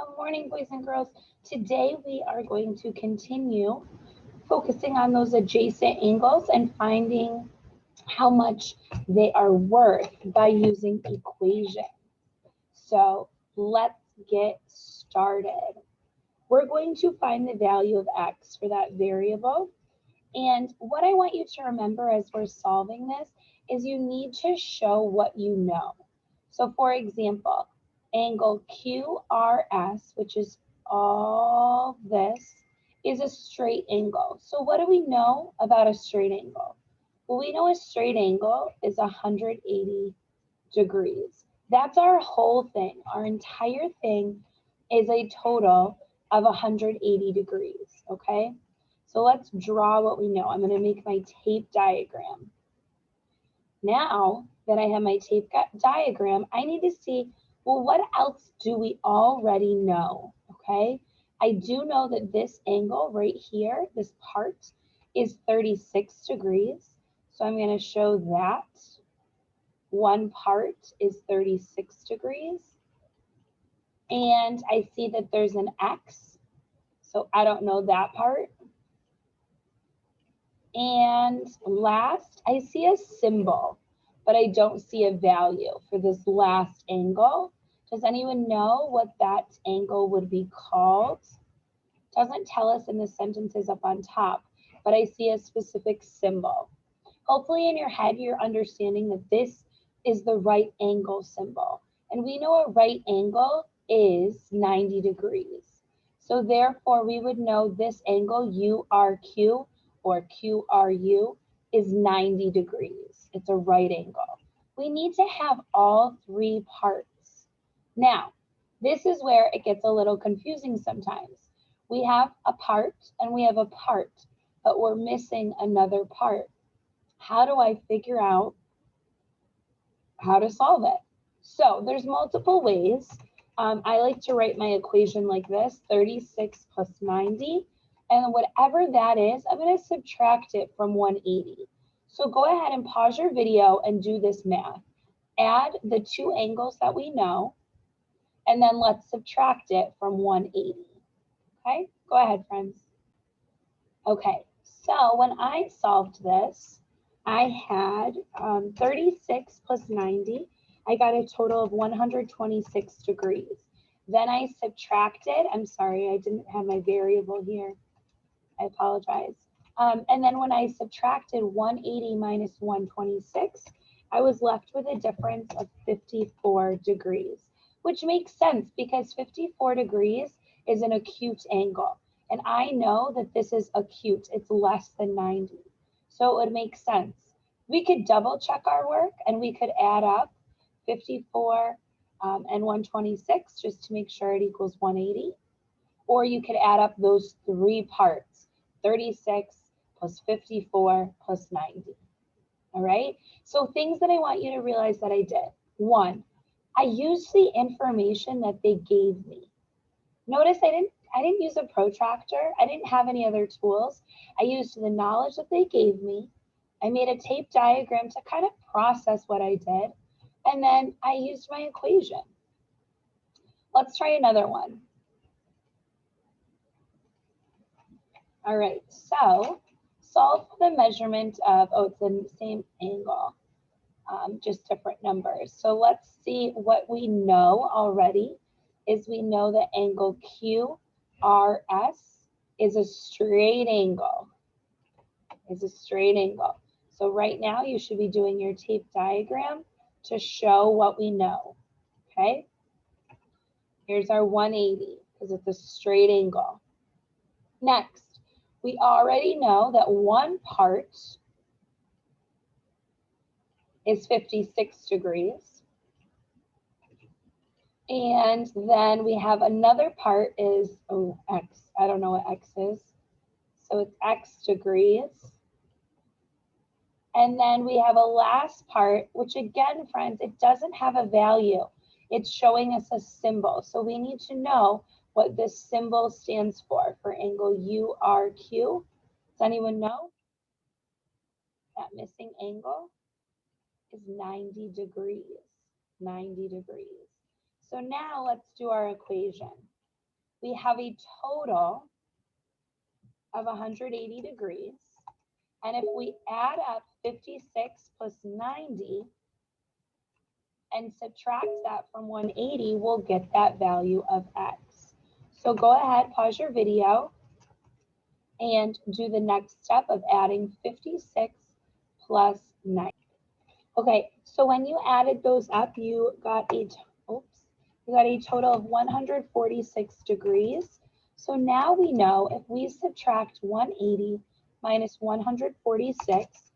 Good morning, boys and girls. Today we are going to continue focusing on those adjacent angles and finding how much they are worth by using equations. So let's get started. We're going to find the value of x for that variable. And what I want you to remember as we're solving this is you need to show what you know. So for example, angle QRS, which is all this, is a straight angle. So what do we know about a straight angle? Well, we know a straight angle is 180 degrees. That's our whole thing. Our entire thing is a total of 180 degrees, okay? So let's draw what we know. I'm going to make my tape diagram. Now that I have my tape diagram, I need to see, well, what else do we already know, okay? I do know that this angle right here, this part, is 36 degrees. So I'm going to show that one part is 36 degrees. And I see that there's an X, so I don't know that part. And last, I see a symbol, but I don't see a value for this last angle. Does anyone know what that angle would be called? Doesn't tell us in the sentences up on top, but I see a specific symbol. Hopefully in your head, you're understanding that this is the right angle symbol. And we know a right angle is 90 degrees. So therefore, we would know this angle URQ or QRU is 90 degrees. It's a right angle. We need to have all three parts. Now, this is where it gets a little confusing sometimes. We have a part and we have a part, but we're missing another part. How do I figure out how to solve it? So there's multiple ways. I like to write my equation like this, 36 plus 90. And whatever that is, I'm going to subtract it from 180. So go ahead and pause your video and do this math. Add the two angles that we know, and then let's subtract it from 180. Okay, go ahead, friends. Okay, so when I solved this, I had 36 plus 90. I got a total of 126 degrees. Then I subtracted, I'm sorry, I didn't have my variable here. I apologize. And then when I subtracted 180 minus 126, I was left with a difference of 54 degrees, which makes sense because 54 degrees is an acute angle. And I know that this is acute, it's less than 90. So it would make sense. We could double check our work and we could add up 54 and 126 just to make sure it equals 180. Or you could add up those three parts, 36 plus 54 plus 90. All right, so things that I want you to realize that I did. One, I used the information that they gave me. Notice I didn't use a protractor. I didn't have any other tools. I used the knowledge that they gave me. I made a tape diagram to kind of process what I did. And then I used my equation. Let's try another one. All right, so solve for the measurement of, oh, it's the same angle, just different numbers. So let's see what we know already is we know that angle QRS is a straight angle, So right now you should be doing your tape diagram to show what we know, okay? Here's our 180 because it's a straight angle. Next, we already know that one part is 56 degrees. And then we have another part is, oh, X. I don't know what X is. So it's X degrees. And then we have a last part, which again, friends, it doesn't have a value. It's showing us a symbol. So we need to know what this symbol stands for angle URQ. Does anyone know? That missing angle is 90 degrees, 90 degrees. So now let's do our equation. we have a total of 180 degrees. And if we add up 56 plus 90 and subtract that from 180, we'll get that value of x. So go ahead, pause your video, and do the next step of adding 56 plus 90. Okay, so when you added those up, you got a total of 146 degrees. So now we know if we subtract 180 minus 146,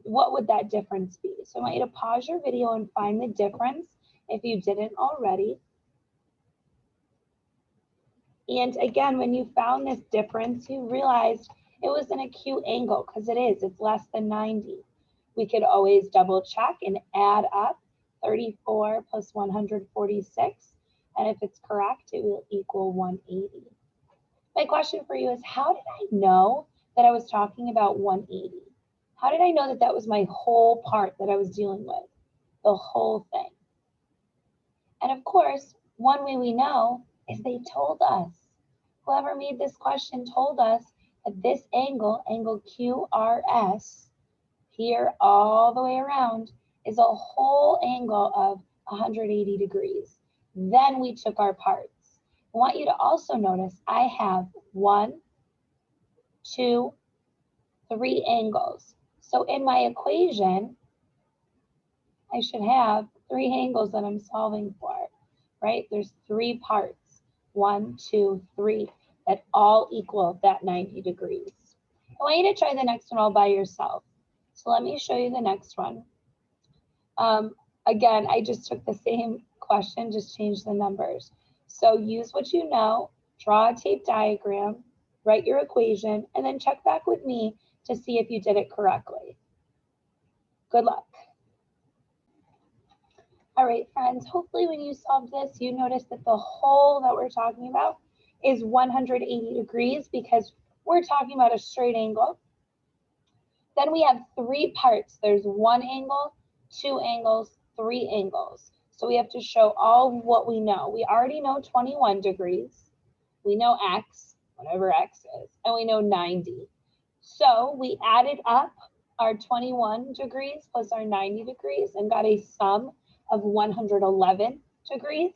what would that difference be? So I want you to pause your video and find the difference if you didn't already. And again, when you found this difference, you realized it was an acute angle, because it is, it's less than 90. We could always double check and add up 34 plus 146. And if it's correct, it will equal 180. My question for you is, how did I know that I was talking about 180? How did I know that that was my whole part that I was dealing with? The whole thing. And of course, one way we know is they told us. Whoever made this question told us that this angle, angle QRS, here all the way around, is a whole angle of 180 degrees. Then we took our parts. I want you to also notice I have 1, 2, 3 angles. So in my equation, I should have 3 angles that I'm solving for, right? There's 3 parts, 1, 2, 3, that all equal that 90 degrees. I want you to try the next one all by yourself. So let me show you the next one. Again, I just took the same question, just changed the numbers. So use what you know, draw a tape diagram, write your equation, and then check back with me to see if you did it correctly. Good luck. All right, friends, hopefully when you solved this, you noticed that the whole that we're talking about is 180 degrees because we're talking about a straight angle. Then we have 3 parts. There's 1 angle, 2 angles, 3 angles. So we have to show all what we know. We already know 21 degrees. We know x, whatever x is, and we know 90. So we added up our 21 degrees plus our 90 degrees and got a sum of 111 degrees.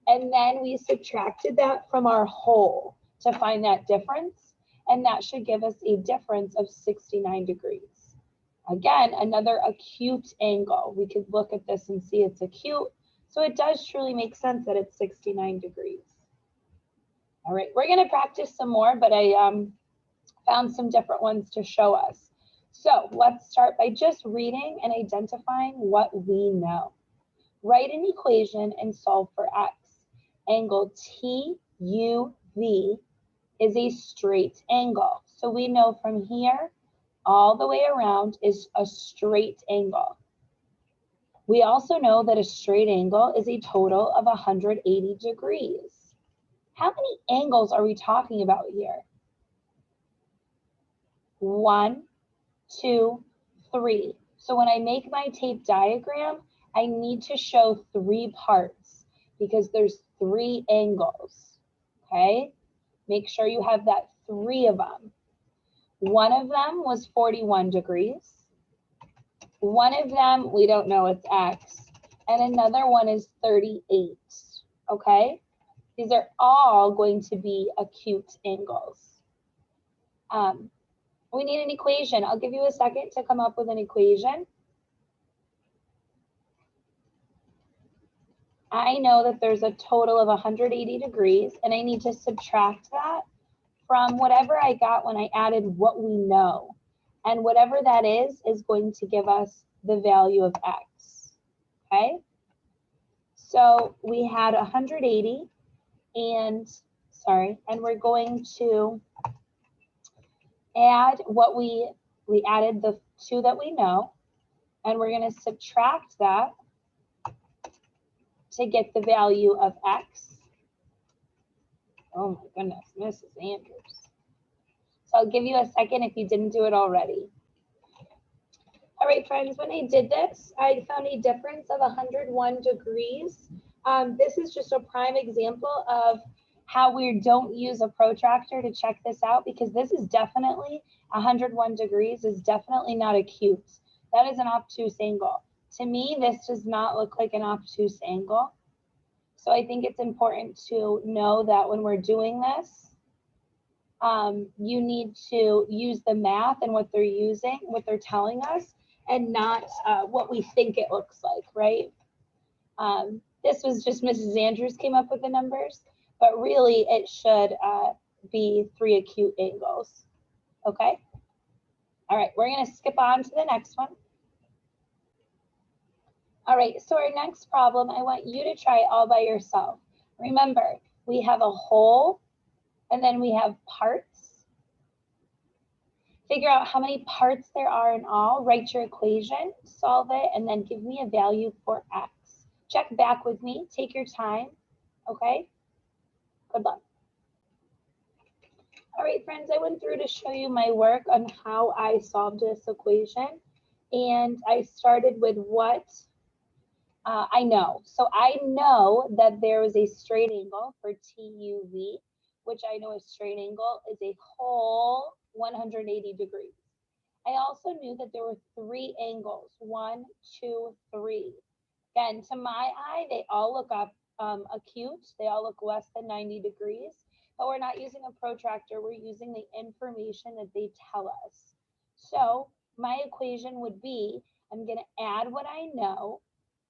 And then we subtracted that from our whole to find that difference. And that should give us a difference of 69 degrees. Again, another acute angle. We could look at this and see it's acute. So it does truly make sense that it's 69 degrees. All right, we're going to practice some more, but I found some different ones to show us. So let's start by just reading and identifying what we know. Write an equation and solve for x. Angle TUV is a straight angle. So we know from here all the way around is a straight angle. We also know that a straight angle is a total of 180 degrees. How many angles are we talking about here? 1, 2, 3. So when I make my tape diagram, I need to show 3 parts because there's 3 angles, okay? Make sure you have that 3 of them. One of them was 41 degrees. One of them, we don't know, it's x. And another one is 38, okay? These are all going to be acute angles. We need an equation. I'll give you a second to come up with an equation. I know that there's a total of 180 degrees, and I need to subtract that from whatever I got when I added what we know. And whatever that is going to give us the value of x, okay? So we had 180 and we're going to add what we added the 2 that we know, and we're going to subtract that to get the value of x. Oh my goodness, Mrs. Andrews. So I'll give you a second if you didn't do it already. All right, friends, when I did this, I found a difference of 101 degrees. This is just a prime example of how we don't use a protractor to check this out, because this is definitely 101 degrees is definitely not acute. That is an obtuse angle. To me, this does not look like an obtuse angle. So I think it's important to know that when we're doing this, you need to use the math and what they're using, what they're telling us, and not what we think it looks like, right? This was just Mrs. Andrews came up with the numbers, but really it should be 3 acute angles, okay? All right, we're gonna skip on to the next one. All right, so our next problem, I want you to try all by yourself. Remember, we have a whole, and then we have parts. Figure out how many parts there are in all, write your equation, solve it, and then give me a value for x. Check back with me, take your time, okay? Good luck. All right, friends, I went through to show you my work on how I solved this equation, and I started with what I know. So I know that there is a straight angle for TUV, which I know a straight angle is a whole 180 degrees. I also knew that there were 3 angles, 1, 2, 3. Again, to my eye, they all look acute. They all look less than 90 degrees, but we're not using a protractor. We're using the information that they tell us. So my equation would be, I'm going to add what I know,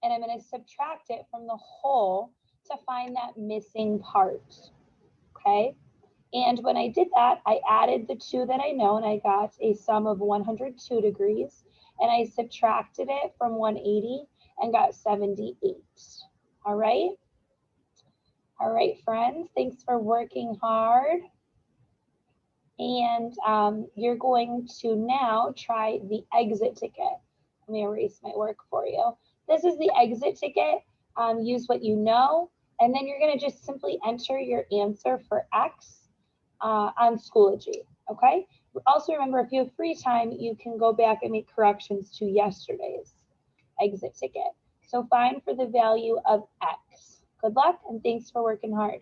and I'm going to subtract it from the whole to find that missing part, okay? And when I did that, I added the 2 that I know, and I got a sum of 102 degrees, and I subtracted it from 180 and got 78. All right? All right, friends, thanks for working hard. And you're going to now try the exit ticket. Let me erase my work for you. This is the exit ticket. Use what you know, and then you're going to just simply enter your answer for X on Schoology, okay? Also remember, if you have free time, you can go back and make corrections to yesterday's exit ticket. So find for the value of X. Good luck, and thanks for working hard.